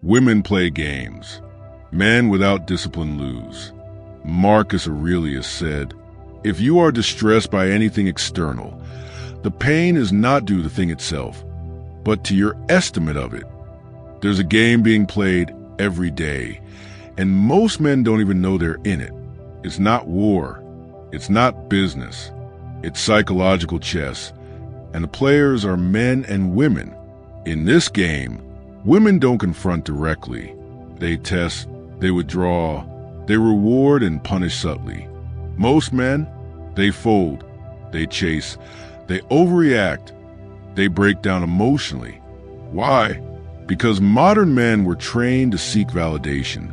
Women play games. Men without discipline lose. Marcus Aurelius said, "If you are distressed by anything external, the pain is not due to the thing itself, but to your estimate of it." There's a game being played every day, and most men don't even know they're in it. It's not war. It's not business. It's psychological chess, and the players are men and women. In this game, women don't confront directly. They test, they withdraw, they reward and punish subtly. Most men, they fold, they chase, they overreact, they break down emotionally. Why? Because modern men were trained to seek validation,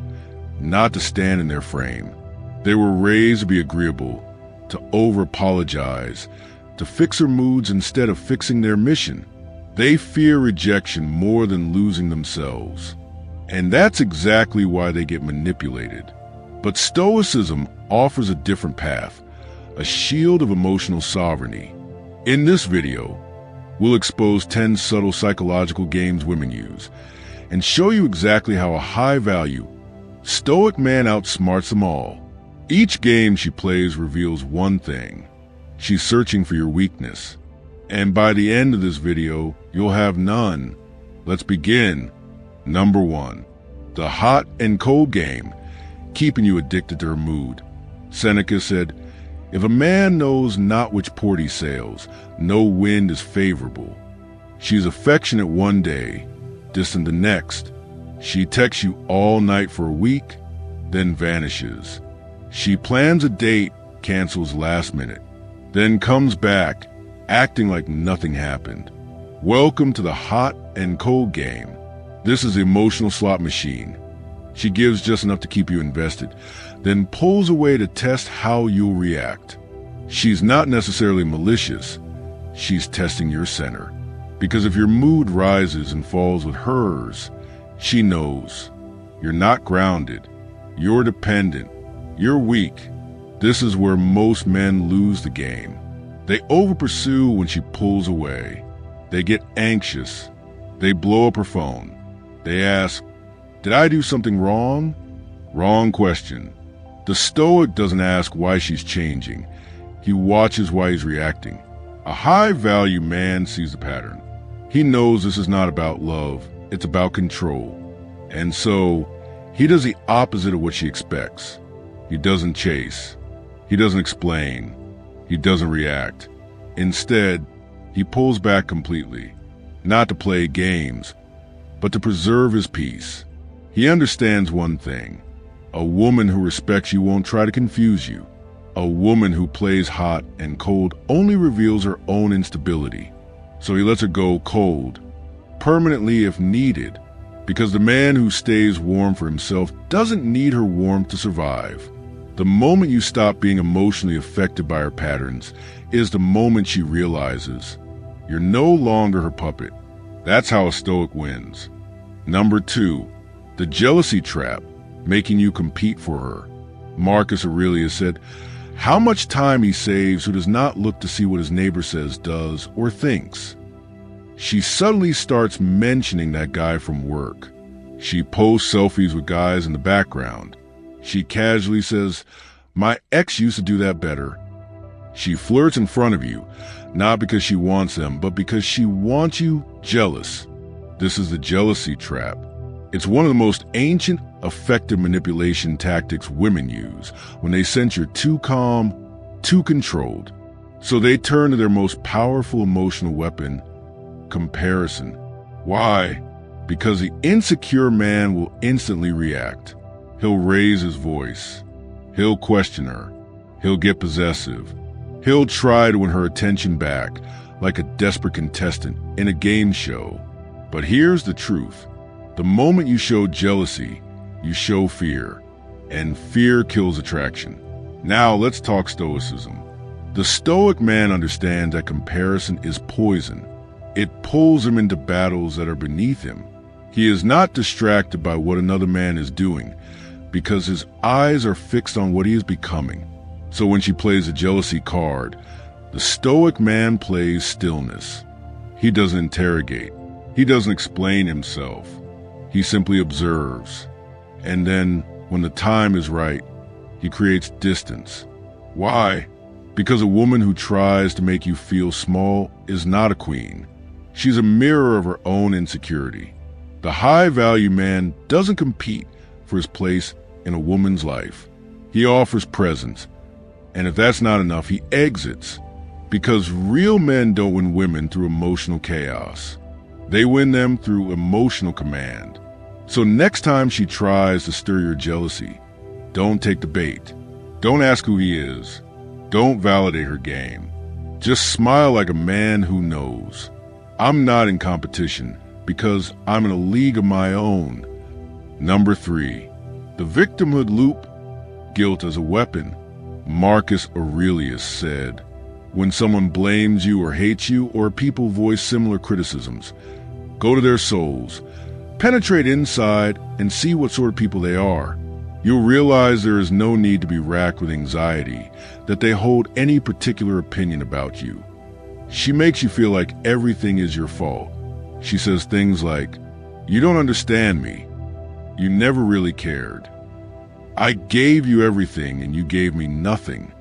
not to stand in their frame. They were raised to be agreeable, to over-apologize, to fix their moods instead of fixing their mission. They fear rejection more than losing themselves. And that's exactly why they get manipulated. But Stoicism offers a different path, a shield of emotional sovereignty. In this video, we'll expose 10 subtle psychological games women use and show you exactly how a high-value, stoic man outsmarts them all. Each game she plays reveals one thing. She's searching for your weakness. And by the end of this video, you'll have none. Let's begin. Number 1. The hot and cold game, keeping you addicted to her mood. Seneca said, "If a man knows not which port he sails, no wind is favorable." She's affectionate one day, distant the next. She texts you all night for a week, then vanishes. She plans a date, cancels last minute, then comes back, acting like nothing happened. Welcome to the hot and cold game. This is the emotional slot machine. She gives just enough to keep you invested, then pulls away to test how you'll react. She's not necessarily malicious. She's testing your center. Because if your mood rises and falls with hers, she knows. You're not grounded. You're dependent. You're weak. This is where most men lose the game. They over-pursue when she pulls away. They get anxious. They blow up her phone. They ask, "Did I do something wrong?" Wrong question. The Stoic doesn't ask why she's changing. He watches why he's reacting. A high-value man sees the pattern. He knows this is not about love. It's about control. And so, he does the opposite of what she expects. He doesn't chase. He doesn't explain. He doesn't react. Instead, he pulls back completely, not to play games, but to preserve his peace. He understands one thing. A woman who respects you won't try to confuse you. A woman who plays hot and cold only reveals her own instability. So he lets her go cold, permanently if needed, because the man who stays warm for himself doesn't need her warmth to survive. The moment you stop being emotionally affected by her patterns is the moment she realizes you're no longer her puppet. That's how a Stoic wins. Number 2, the jealousy trap, making you compete for her. Marcus Aurelius said, "How much time he saves who does not look to see what his neighbor says, does, or thinks." She suddenly starts mentioning that guy from work. She posts selfies with guys in the background. She casually says, "My ex used to do that better." She flirts in front of you, not because she wants them, but because she wants you jealous. This is the jealousy trap. It's one of the most ancient, effective manipulation tactics women use when they sense you're too calm, too controlled. So they turn to their most powerful emotional weapon, comparison. Why? Because the insecure man will instantly react. He'll raise his voice. He'll question her. He'll get possessive. He'll try to win her attention back, like a desperate contestant in a game show. But here's the truth. The moment you show jealousy, you show fear. And fear kills attraction. Now let's talk Stoicism. The Stoic man understands that comparison is poison. It pulls him into battles that are beneath him. He is not distracted by what another man is doing, because his eyes are fixed on what he is becoming. So when she plays a jealousy card, the Stoic man plays stillness. He doesn't interrogate. He doesn't explain himself. He simply observes. And then, when the time is right, he creates distance. Why? Because a woman who tries to make you feel small is not a queen. She's a mirror of her own insecurity. The high-value man doesn't compete for his place in a woman's life. He offers presence, and if that's not enough, he exits. Because real men don't win women through emotional chaos. They win them through emotional command. So next time she tries to stir your jealousy, don't take the bait. Don't ask who he is. Don't validate her game. Just smile like a man who knows. I'm not in competition because I'm in a league of my own. Number 3, the victimhood loop, guilt as a weapon. Marcus Aurelius said, when someone blames you or hates you, or people voice similar criticisms, go to their souls, penetrate inside, and see what sort of people they are. You'll realize there is no need to be racked with anxiety that they hold any particular opinion about you. She makes you feel like everything is your fault. She says things like, you don't understand me. You never really cared. I gave you everything and you gave me nothing.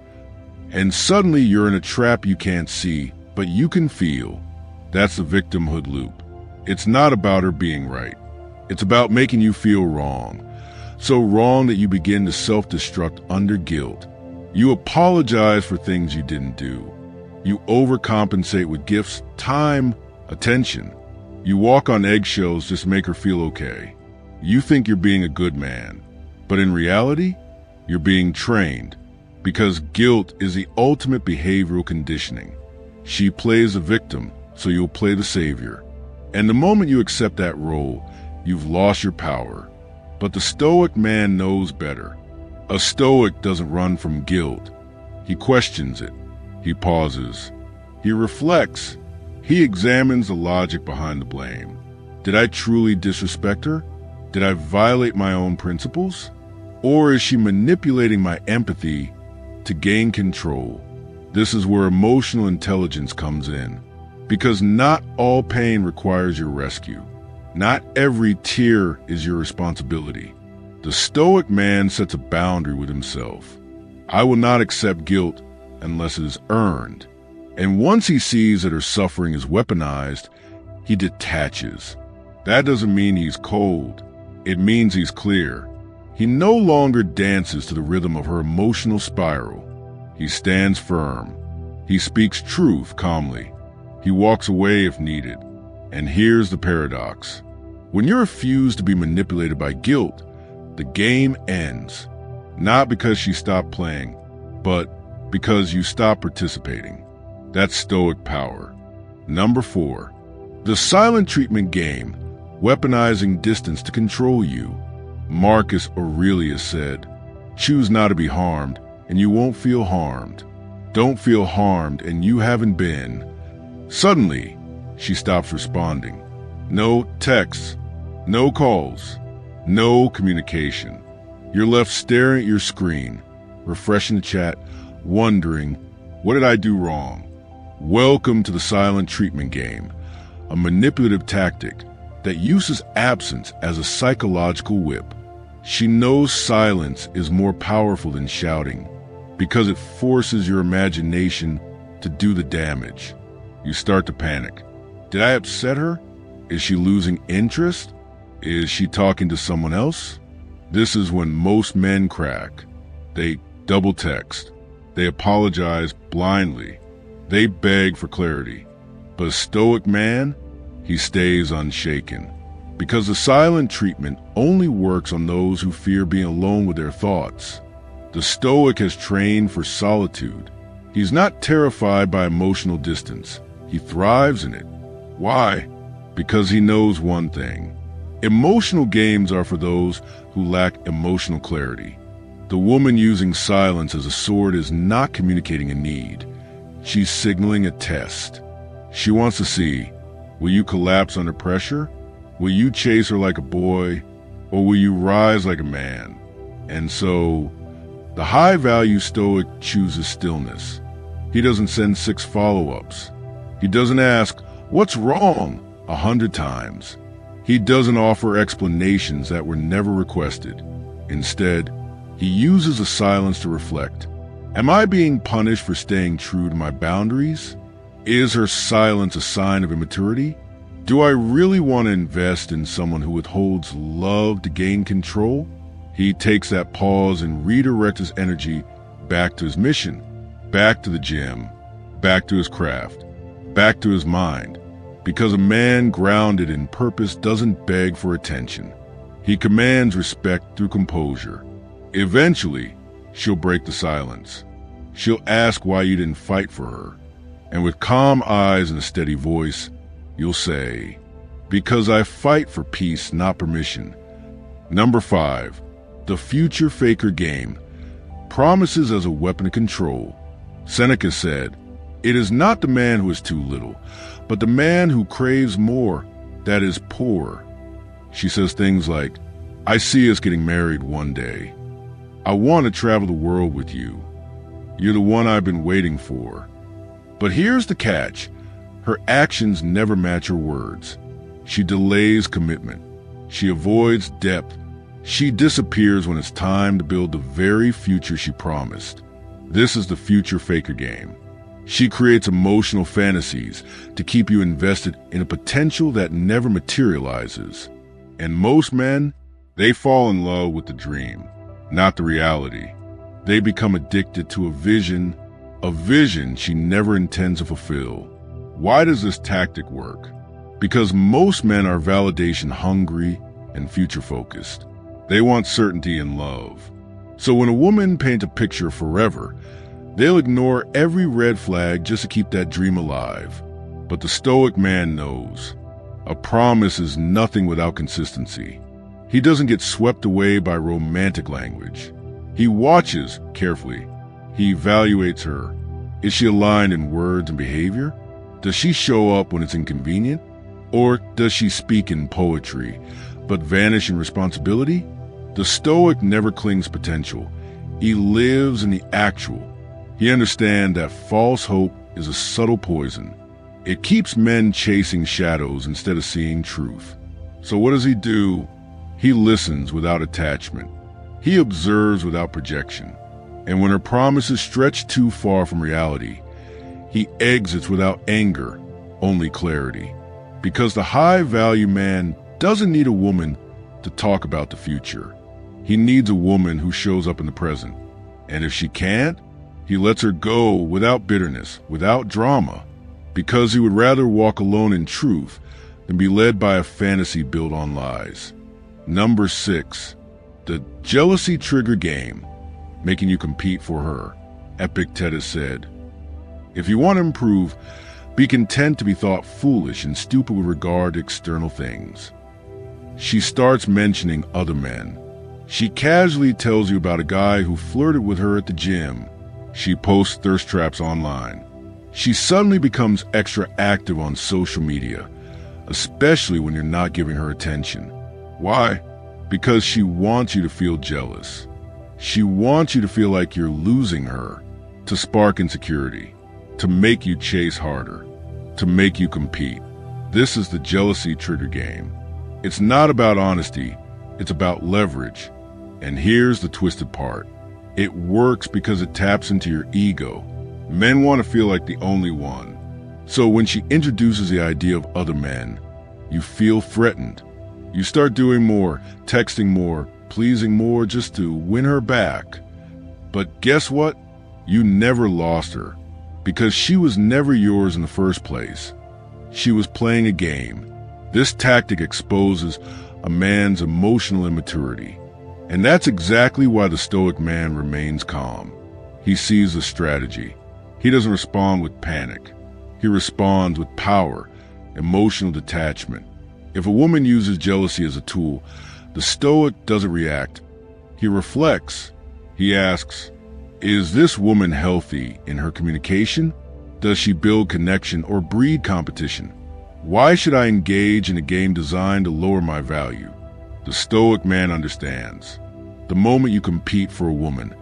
And suddenly you're in a trap you can't see, but you can feel. That's the victimhood loop. It's not about her being right. It's about making you feel wrong. So wrong that you begin to self-destruct under guilt. You apologize for things you didn't do. You overcompensate with gifts, time, attention. You walk on eggshells just to make her feel okay. You think you're being a good man, but in reality, you're being trained. Because guilt is the ultimate behavioral conditioning. She plays the victim, so you'll play the savior. And the moment you accept that role, you've lost your power. But the Stoic man knows better. A Stoic doesn't run from guilt. He questions it. He pauses. He reflects. He examines the logic behind the blame. Did I truly disrespect her? Did I violate my own principles? Or is she manipulating my empathy to gain control? This is where emotional intelligence comes in. Because not all pain requires your rescue. Not every tear is your responsibility. The Stoic man sets a boundary with himself. I will not accept guilt unless it is earned. And once he sees that her suffering is weaponized, he detaches. That doesn't mean he's cold. It means he's clear. He no longer dances to the rhythm of her emotional spiral. He stands firm. He speaks truth calmly. He walks away if needed. And here's the paradox. When you refuse to be manipulated by guilt, the game ends. Not because she stopped playing, but because you stopped participating. That's Stoic power. Number 4, the silent treatment game, weaponizing distance to control you. Marcus Aurelius said, choose not to be harmed, and you won't feel harmed. Don't feel harmed, and you haven't been. Suddenly, she stops responding. No texts, no calls, no communication. You're left staring at your screen, refreshing the chat, wondering, what did I do wrong? Welcome to the silent treatment game, a manipulative tactic that uses absence as a psychological whip. She knows silence is more powerful than shouting because it forces your imagination to do the damage. You start to panic. Did I upset her? Is she losing interest? Is she talking to someone else? This is when most men crack. They double text. They apologize blindly. They beg for clarity. But a Stoic man, he stays unshaken. Because the silent treatment only works on those who fear being alone with their thoughts. The Stoic has trained for solitude. He's not terrified by emotional distance. He thrives in it. Why? Because he knows one thing. Emotional games are for those who lack emotional clarity. The woman using silence as a sword is not communicating a need. She's signaling a test. She wants to see, will you collapse under pressure? Will you chase her like a boy? Or will you rise like a man? And so, the high-value Stoic chooses stillness. He doesn't send 6 follow-ups. He doesn't ask, what's wrong? 100 times. He doesn't offer explanations that were never requested. Instead, he uses the silence to reflect. Am I being punished for staying true to my boundaries? Is her silence a sign of immaturity? Do I really want to invest in someone who withholds love to gain control? He takes that pause and redirects his energy back to his mission, back to the gym, back to his craft, back to his mind. Because a man grounded in purpose doesn't beg for attention. He commands respect through composure. Eventually, she'll break the silence. She'll ask why you didn't fight for her. And with calm eyes and a steady voice, you'll say, "Because I fight for peace, not permission." Number 5, the future faker game. Promises as a weapon of control. Seneca said, "It is not the man who is too little, but the man who craves more, that is poor." She says things like, "I see us getting married one day. I want to travel the world with you. You're the one I've been waiting for." But here's the catch. Her actions never match her words. She delays commitment. She avoids depth. She disappears when it's time to build the very future she promised. This is the future faker game. She creates emotional fantasies to keep you invested in a potential that never materializes. And most men, they fall in love with the dream, not the reality. They become addicted to a vision she never intends to fulfill. Why does this tactic work? Because most men are validation hungry and future focused. They want certainty in love. So when a woman paints a picture forever, they'll ignore every red flag just to keep that dream alive. But the Stoic man knows a promise is nothing without consistency. He doesn't get swept away by romantic language. He watches carefully. He evaluates her. Is she aligned in words and behavior? Does she show up when it's inconvenient? Or does she speak in poetry, but vanish in responsibility? The Stoic never clings potential. He lives in the actual. He understands that false hope is a subtle poison. It keeps men chasing shadows instead of seeing truth. So what does he do? He listens without attachment. He observes without projection. And when her promises stretch too far from reality, he exits without anger, only clarity. Because the high-value man doesn't need a woman to talk about the future. He needs a woman who shows up in the present. And if she can't, he lets her go without bitterness, without drama, because he would rather walk alone in truth than be led by a fantasy built on lies. Number 6, the jealousy trigger game, making you compete for her. Epictetus said, "If you want to improve, be content to be thought foolish and stupid with regard to external things." She starts mentioning other men. She casually tells you about a guy who flirted with her at the gym. She posts thirst traps online. She suddenly becomes extra active on social media, especially when you're not giving her attention. Why? Because she wants you to feel jealous. She wants you to feel like you're losing her, to spark insecurity, to make you chase harder, to make you compete. This is the jealousy trigger game. It's not about honesty, it's about leverage. And here's the twisted part. It works because it taps into your ego. Men want to feel like the only one. So when she introduces the idea of other men, you feel threatened. You start doing more, texting more, pleasing more just to win her back. But guess what? You never lost her, because she was never yours in the first place. She was playing a game. This tactic exposes a man's emotional immaturity. And that's exactly why the Stoic man remains calm. He sees the strategy. He doesn't respond with panic. He responds with power, emotional detachment. If a woman uses jealousy as a tool, the Stoic doesn't react. He reflects. He asks, is this woman healthy in her communication? Does she build connection or breed competition? Why should I engage in a game designed to lower my value? The Stoic man understands. The moment you compete for a woman,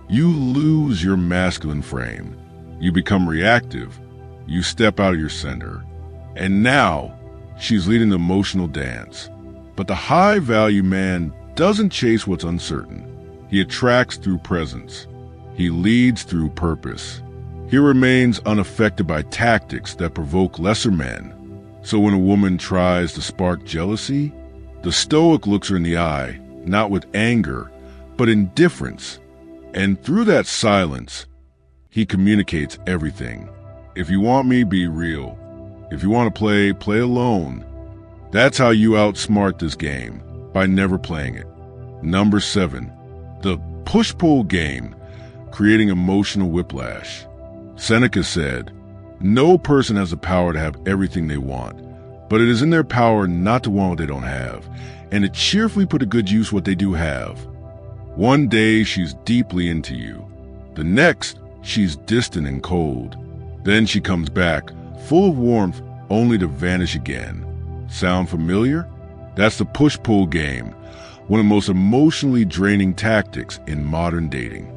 you lose your masculine frame. You become reactive. You step out of your center. And now, She's leading the emotional dance. But the high-value man doesn't chase what's uncertain. He attracts through presence. He leads through purpose. He remains unaffected by tactics that provoke lesser men. So when a woman tries to spark jealousy, the Stoic looks her in the eye, not with anger, but indifference. And through that silence, he communicates everything. If you want me, be real. If you want to play, play alone. That's how you outsmart this game, by never playing it. Number 7, the push-pull game, creating emotional whiplash. Seneca said, "No person has the power to have everything they want, but it is in their power not to want what they don't have, and to cheerfully put to good use what they do have. One day she's deeply into you. The next, she's distant and cold. Then she comes back, full of warmth, only to vanish again." Sound familiar? That's the push-pull game, one of the most emotionally draining tactics in modern dating.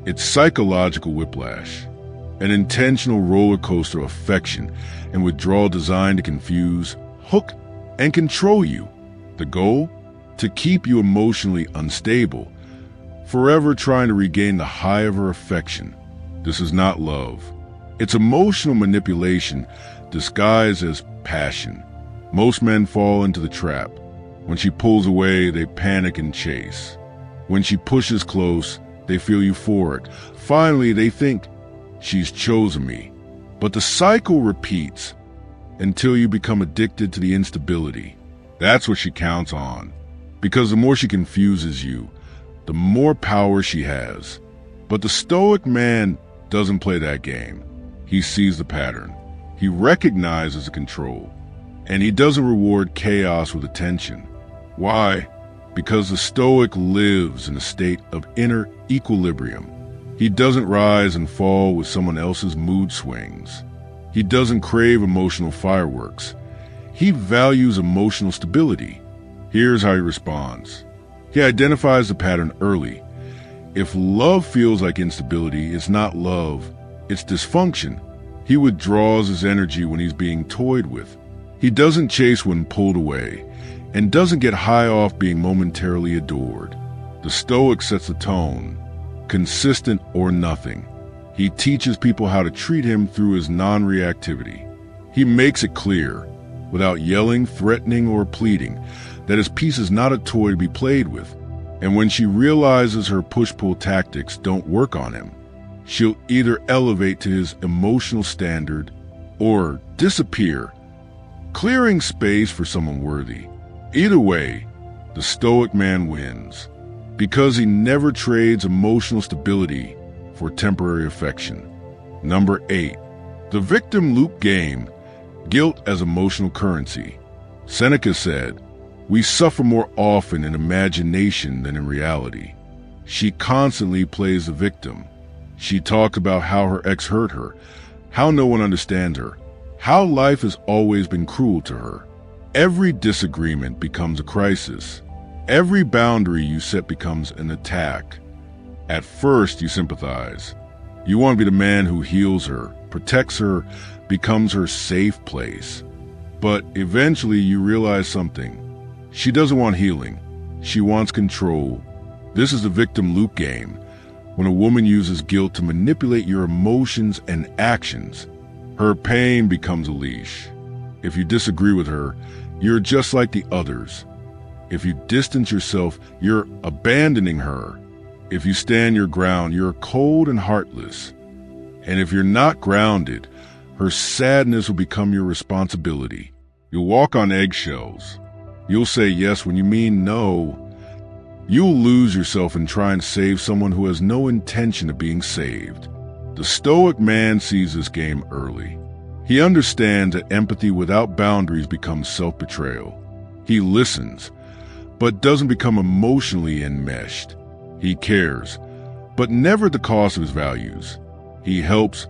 It's psychological whiplash, an intentional roller coaster of affection and withdrawal designed to confuse, hook, and control you. The goal? To keep you emotionally unstable, forever trying to regain the high of her affection. This is not love. It's emotional manipulation disguised as passion. Most men fall into the trap. When she pulls away, they panic and chase. When she pushes close, they feel euphoric. Finally, they think, "She's chosen me." But the cycle repeats until you become addicted to the instability. That's what she counts on. Because the more she confuses you, the more power she has. But the Stoic man doesn't play that game. He sees the pattern. He recognizes the control. And he doesn't reward chaos with attention. Why? Because the Stoic lives in a state of inner equilibrium. He doesn't rise and fall with someone else's mood swings. He doesn't crave emotional fireworks. He values emotional stability. Here's how he responds. He identifies the pattern early. If love feels like instability, it's not love, it's dysfunction. He withdraws his energy when he's being toyed with. He doesn't chase when pulled away, and doesn't get high off being momentarily adored. The Stoic sets the tone, consistent or nothing. He teaches people how to treat him through his non-reactivity. He makes it clear, without yelling, threatening, or pleading, that his piece is not a toy to be played with. And when she realizes her push-pull tactics don't work on him, she'll either elevate to his emotional standard or disappear, clearing space for someone worthy. Either way, the Stoic man wins, because he never trades emotional stability for temporary affection. Number 8, the victim loop game, guilt as emotional currency. Seneca said, "We suffer more often in imagination than in reality." She constantly plays the victim. She talks about how her ex hurt her, how no one understands her, how life has always been cruel to her. Every disagreement becomes a crisis. Every boundary you set becomes an attack. At first, you sympathize. You want to be the man who heals her, protects her, becomes her safe place. But eventually you realize something. She doesn't want healing. She wants control. This is the victim loop game, when a woman uses guilt to manipulate your emotions and actions. Her pain becomes a leash. If you disagree with her, you're just like the others. If you distance yourself, you're abandoning her. If you stand your ground, you're cold and heartless. And if you're not grounded, her sadness will become your responsibility. You'll walk on eggshells. You'll say yes when you mean no. You'll lose yourself in trying to save someone who has no intention of being saved. The Stoic man sees this game early. He understands that empathy without boundaries becomes self-betrayal. He listens, but doesn't become emotionally enmeshed. He cares, but never at the cost of his values. He helps,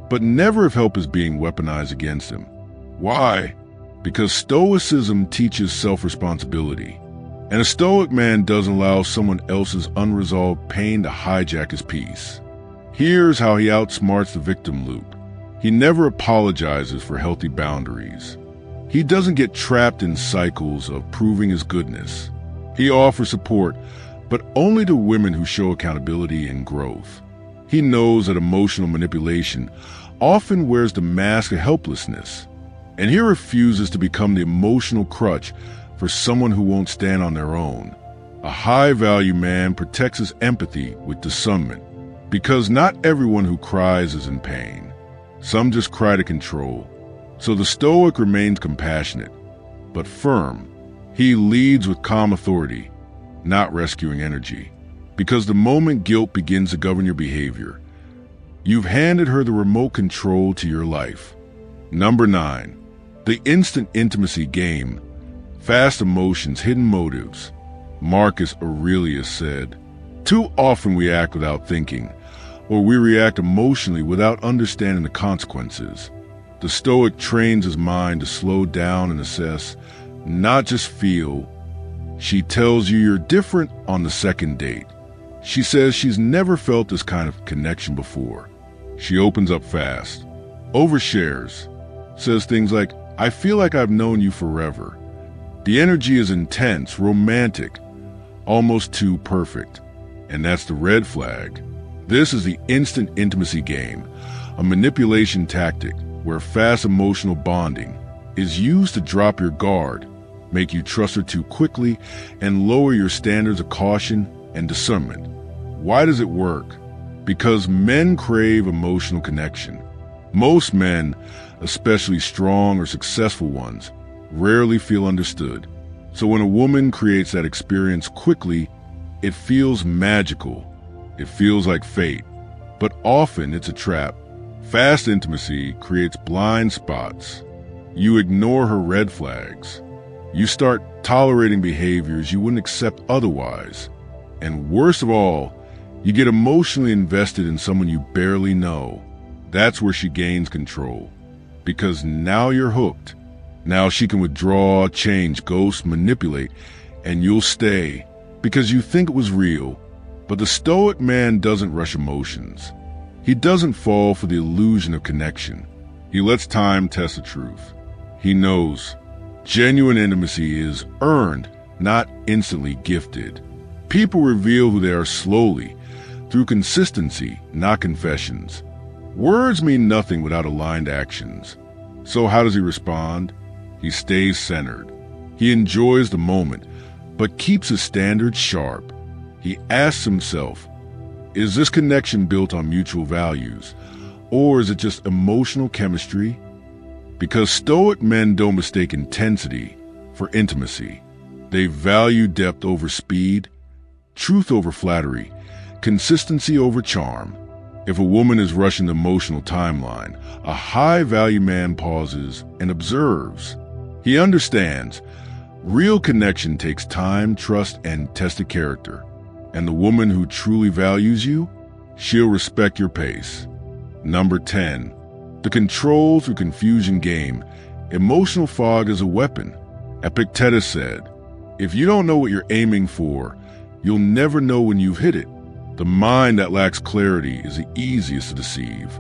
but never if help is being weaponized against him. Why? Because Stoicism teaches self-responsibility. And a Stoic man doesn't allow someone else's unresolved pain to hijack his peace. Here's how he outsmarts the victim loop. He never apologizes for healthy boundaries. He doesn't get trapped in cycles of proving his goodness. He offers support, but only to women who show accountability and growth. He knows that emotional manipulation often wears the mask of helplessness, and he refuses to become the emotional crutch for someone who won't stand on their own. A high-value man protects his empathy with discernment, because not everyone who cries is in pain. Some just cry to control. So the Stoic remains compassionate, but firm. He leads with calm authority, not rescuing energy, because the moment guilt begins to govern your behavior, you've handed her the remote control to your life. Number 9, the instant intimacy game. Fast emotions, hidden motives. Marcus Aurelius said, "Too often we act without thinking, or we react emotionally without understanding the consequences." The Stoic trains his mind to slow down and assess, not just feel. She tells you you're different on the second date. She says she's never felt this kind of connection before. She opens up fast, overshares, says things like, "I feel like I've known you forever." The energy is intense, romantic, almost too perfect. And that's the red flag. This is the instant intimacy game, a manipulation tactic where fast emotional bonding is used to drop your guard, make you trust her too quickly, and lower your standards of caution and discernment. Why does it work? Because men crave emotional connection. Most men, especially strong or successful ones, rarely feel understood. So when a woman creates that experience quickly, it feels magical. It feels like fate. But often it's a trap. Fast intimacy creates blind spots. You ignore her red flags. You start tolerating behaviors you wouldn't accept otherwise. And worst of all, you get emotionally invested in someone you barely know. That's where she gains control. Because now you're hooked. Now she can withdraw, change, ghost, manipulate, and you'll stay because you think it was real. But the Stoic man doesn't rush emotions. He doesn't fall for the illusion of connection. He lets time test the truth. He knows genuine intimacy is earned, not instantly gifted. People reveal who they are slowly, through consistency, not confessions. Words mean nothing without aligned actions. So how does he respond? He stays centered. He enjoys the moment, but keeps his standards sharp. He asks himself, is this connection built on mutual values, or is it just emotional chemistry? Because Stoic men don't mistake intensity for intimacy. They value depth over speed, truth over flattery, consistency over charm. If a woman is rushing the emotional timeline, a high-value man pauses and observes. He understands real connection takes time, trust, and tested character. And the woman who truly values you, she'll respect your pace. Number 10, the control through confusion game. Emotional fog is a weapon. Epictetus said, if you don't know what you're aiming for, you'll never know when you've hit it. The mind that lacks clarity is the easiest to deceive.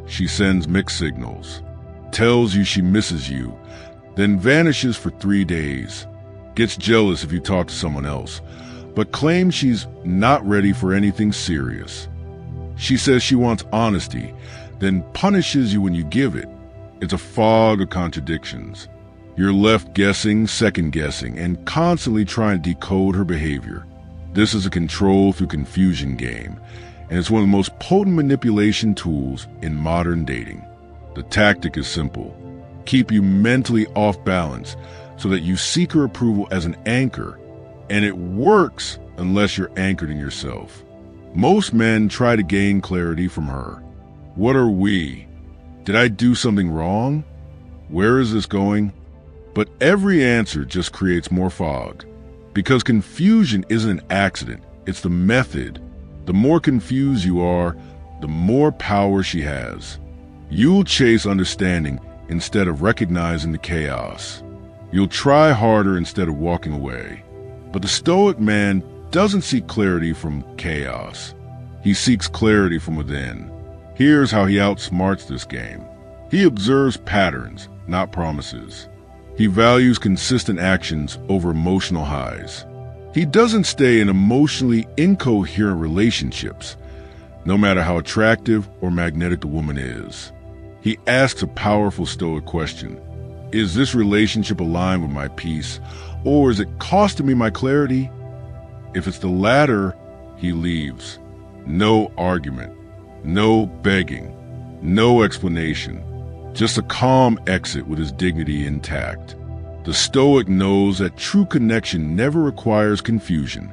She sends mixed signals, tells you she misses you, then vanishes for 3 days, gets jealous if you talk to someone else, but claims she's not ready for anything serious. She says she wants honesty, then punishes you when you give it. It's a fog of contradictions. You're left guessing, second-guessing, and constantly trying to decode her behavior. This is a control through confusion game, and it's one of the most potent manipulation tools in modern dating. The tactic is simple. Keep you mentally off balance so that you seek her approval as an anchor, and it works unless you're anchored in yourself. Most men try to gain clarity from her. What are we? Did I do something wrong? Where is this going? But every answer just creates more fog. Because confusion isn't an accident, it's the method. The more confused you are, the more power she has. You'll chase understanding instead of recognizing the chaos. You'll try harder instead of walking away. But the Stoic man doesn't seek clarity from chaos. He seeks clarity from within. Here's how he outsmarts this game. He observes patterns, not promises. He values consistent actions over emotional highs. He doesn't stay in emotionally incoherent relationships, no matter how attractive or magnetic the woman is. He asks a powerful Stoic question. Is this relationship aligned with my peace, or is it costing me my clarity? If it's the latter, he leaves. No argument, no begging, no explanation, just a calm exit with his dignity intact. The Stoic knows that true connection never requires confusion.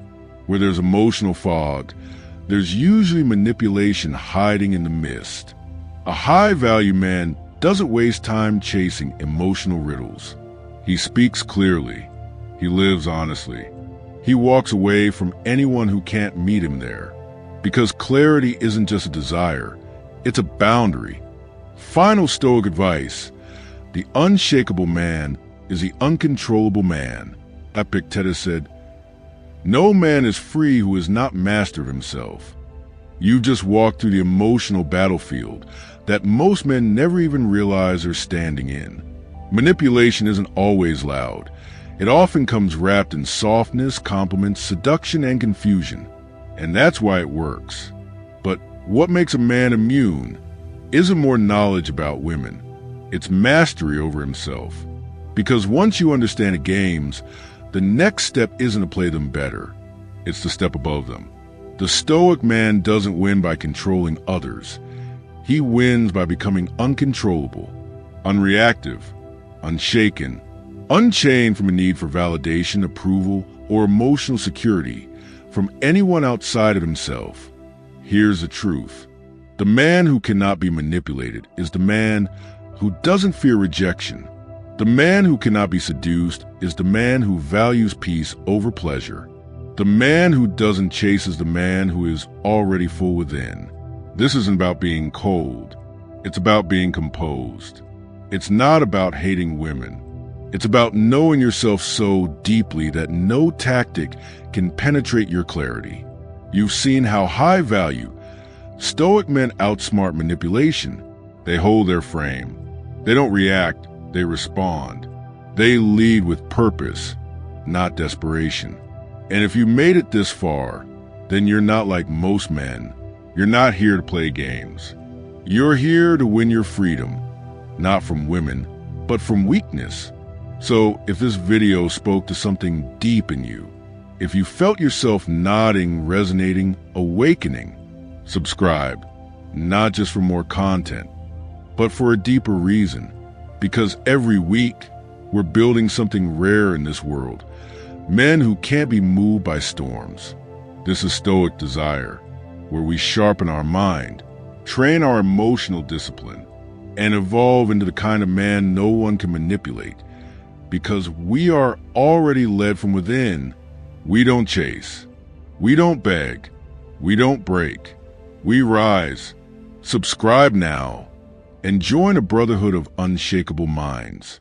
Where there's emotional fog, there's usually manipulation hiding in the mist. A high-value man doesn't waste time chasing emotional riddles. He speaks clearly. He lives honestly. He walks away from anyone who can't meet him there. Because clarity isn't just a desire, it's a boundary. Final Stoic advice: the unshakable man is the uncontrollable man. Epictetus said, "No man is free who is not master of himself." You just walk through the emotional battlefield that most men never even realize they're standing in. Manipulation isn't always loud. It often comes wrapped in softness, compliments, seduction, and confusion. And that's why it works. But what makes a man immune isn't more knowledge about women. It's mastery over himself. Because once you understand the games, the next step isn't to play them better. It's to step above them. The Stoic man doesn't win by controlling others. He wins by becoming uncontrollable, unreactive, unshaken, unchained from a need for validation, approval, or emotional security from anyone outside of himself. Here's the truth. The man who cannot be manipulated is the man who doesn't fear rejection. The man who cannot be seduced is the man who values peace over pleasure. The man who doesn't chase is the man who is already full within. This isn't about being cold. It's about being composed. It's not about hating women. It's about knowing yourself so deeply that no tactic can penetrate your clarity. You've seen how high value Stoic men outsmart manipulation. They hold their frame. They don't react, they respond. They lead with purpose, not desperation. And if you made it this far, then you're not like most men. You're not here to play games. You're here to win your freedom, not from women, but from weakness. So if this video spoke to something deep in you, if you felt yourself nodding, resonating, awakening, subscribe, not just for more content, but for a deeper reason. Because every week, we're building something rare in this world. Men who can't be moved by storms. This is Stoic Desire, where we sharpen our mind, train our emotional discipline, and evolve into the kind of man no one can manipulate. Because we are already led from within. We don't chase. We don't beg. We don't break. We rise. Subscribe now and join a brotherhood of unshakable minds.